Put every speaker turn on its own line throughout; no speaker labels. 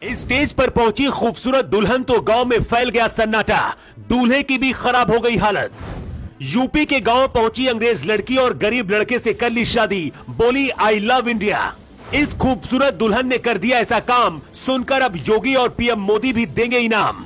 इस स्टेज पर पहुंची खूबसूरत दुल्हन तो गांव में फैल गया सन्नाटा। दूल्हे की भी खराब हो गई हालत। यूपी के गांव पहुंची अंग्रेज लड़की और गरीब लड़के से कर ली शादी, बोली आई लव इंडिया। इस खूबसूरत दुल्हन ने कर दिया ऐसा काम, सुनकर अब योगी और पीएम मोदी भी देंगे इनाम।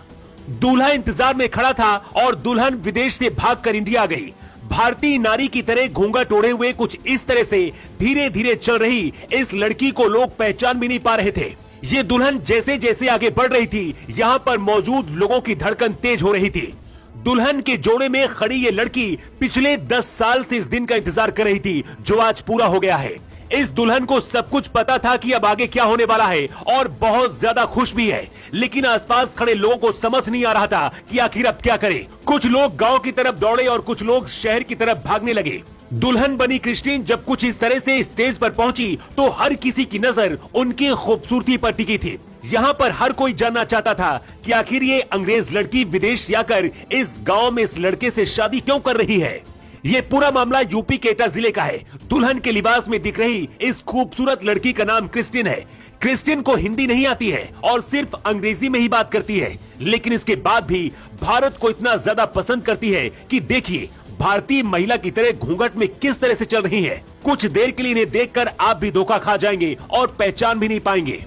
दूल्हा इंतजार में खड़ा था और दुल्हन विदेश से भागकर इंडिया आ गई। भारतीय नारी की तरह घूंघट ओढ़े हुए कुछ इस तरह से धीरे धीरे चल रही इस लड़की को लोग पहचान भी नहीं पा रहे थे। ये दुल्हन जैसे जैसे आगे बढ़ रही थी, यहाँ पर मौजूद लोगों की धड़कन तेज हो रही थी। दुल्हन के जोड़े में खड़ी ये लड़की पिछले 10 साल से इस दिन का इंतजार कर रही थी, जो आज पूरा हो गया है। इस दुल्हन को सब कुछ पता था कि अब आगे क्या होने वाला है और बहुत ज्यादा खुश भी है, लेकिन आसपास खड़े लोगों को समझ नहीं आ रहा था कि आखिर अब क्या करे। कुछ लोग गांव की तरफ दौड़े और कुछ लोग शहर की तरफ भागने लगे। दुल्हन बनी क्रिस्टीन जब कुछ इस तरह से स्टेज पर पहुंची तो हर किसी की नजर उनकी खूबसूरती पर टिकी थी। यहाँ पर हर कोई जानना चाहता था कि आखिर ये अंग्रेज लड़की विदेश से आकर इस गांव में इस लड़के से शादी क्यों कर रही है। ये पूरा मामला यूपी के एटा जिले का है। दुल्हन के लिबास में दिख रही इस खूबसूरत लड़की का नाम क्रिस्टीन है। क्रिस्टीन को हिंदी नहीं आती है और सिर्फ अंग्रेजी में ही बात करती है, लेकिन इसके बाद भी भारत को इतना ज्यादा पसंद करती है कि देखिए भारतीय महिला की तरह घूंघट में किस तरह से चल रही है। कुछ देर के लिए इन्हें देखकर आप भी धोखा खा जाएंगे और पहचान भी नहीं पाएंगे।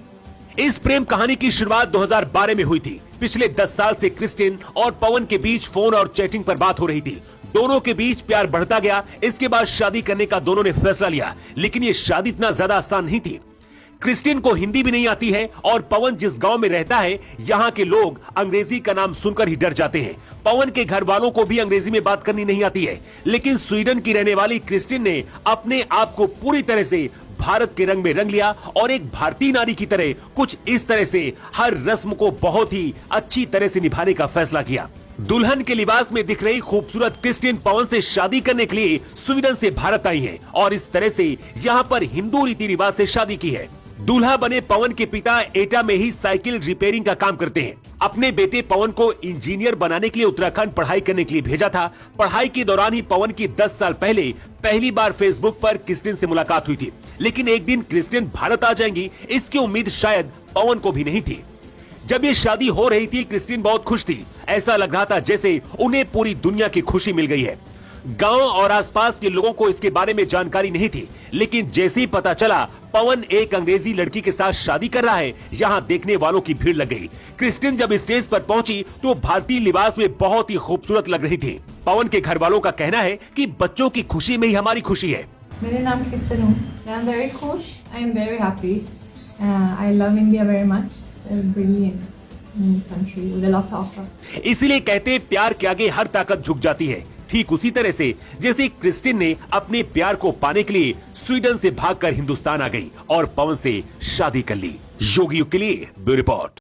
इस प्रेम कहानी की शुरुआत 2012 में हुई थी। पिछले 10 साल से क्रिस्टीन और पवन के बीच फोन और चैटिंग पर बात हो रही थी। दोनों के बीच प्यार बढ़ता गया। इसके बाद शादी करने का दोनों ने फैसला लिया, लेकिन ये शादी इतना ज्यादा आसान नहीं थी। क्रिस्टीन को हिंदी भी नहीं आती है और पवन जिस गांव में रहता है, यहाँ के लोग अंग्रेजी का नाम सुनकर ही डर जाते हैं। पवन के घर वालों को भी अंग्रेजी में बात करनी नहीं आती है, लेकिन स्वीडन की रहने वाली क्रिस्टीन ने अपने आप को पूरी तरह से भारत के रंग में रंग लिया और एक भारतीय नारी की तरह कुछ इस तरह से हर रस्म को बहुत ही अच्छी तरह से निभाने का फैसला किया। दुल्हन के लिबास में दिख रही खूबसूरत क्रिस्टीन पवन से शादी करने के लिए स्वीडन से भारत आई है और इस तरह से यहाँ पर हिंदू रीति रिवाज से शादी की है। दूल्हा बने पवन के पिता एटा में ही साइकिल रिपेयरिंग का काम करते हैं। अपने बेटे पवन को इंजीनियर बनाने के लिए उत्तराखंड पढ़ाई करने के लिए भेजा था। पढ़ाई के दौरान ही पवन की 10 साल पहले पहली बार फेसबुक पर क्रिस्टीन से मुलाकात हुई थी, लेकिन एक दिन क्रिस्टीन भारत आ जाएंगी इसकी उम्मीद शायद पवन को भी नहीं थी। जब ये शादी हो रही थी, क्रिस्टीन बहुत खुश थी। ऐसा लग रहा था जैसे उन्हें पूरी दुनिया की खुशी मिल गई है। गांव और आसपास के लोगों को इसके बारे में जानकारी नहीं थी, लेकिन जैसे ही पता चला पवन एक अंग्रेजी लड़की के साथ शादी कर रहा है, यहाँ देखने वालों की भीड़ लग गई। क्रिस्टीन जब स्टेज पर पहुंची तो भारतीय लिबास में बहुत ही खूबसूरत लग रही थी। पवन के घर वालों का कहना है कि बच्चों की खुशी में ही हमारी खुशी है।
मेरा नाम क्रिस्टीन हूँ। आई एम वेरी खुश, I am very happy, I love India very much, brilliant country with a lot to offer.
इसीलिए कहते हैं प्यार के आगे हर ताकत झुक जाती है। ठीक उसी तरह से जैसे क्रिस्टीन ने अपने प्यार को पाने के लिए स्वीडन से भागकर हिंदुस्तान आ गई और पवन से शादी कर ली। योगी के लिए ब्यूरो रिपोर्ट।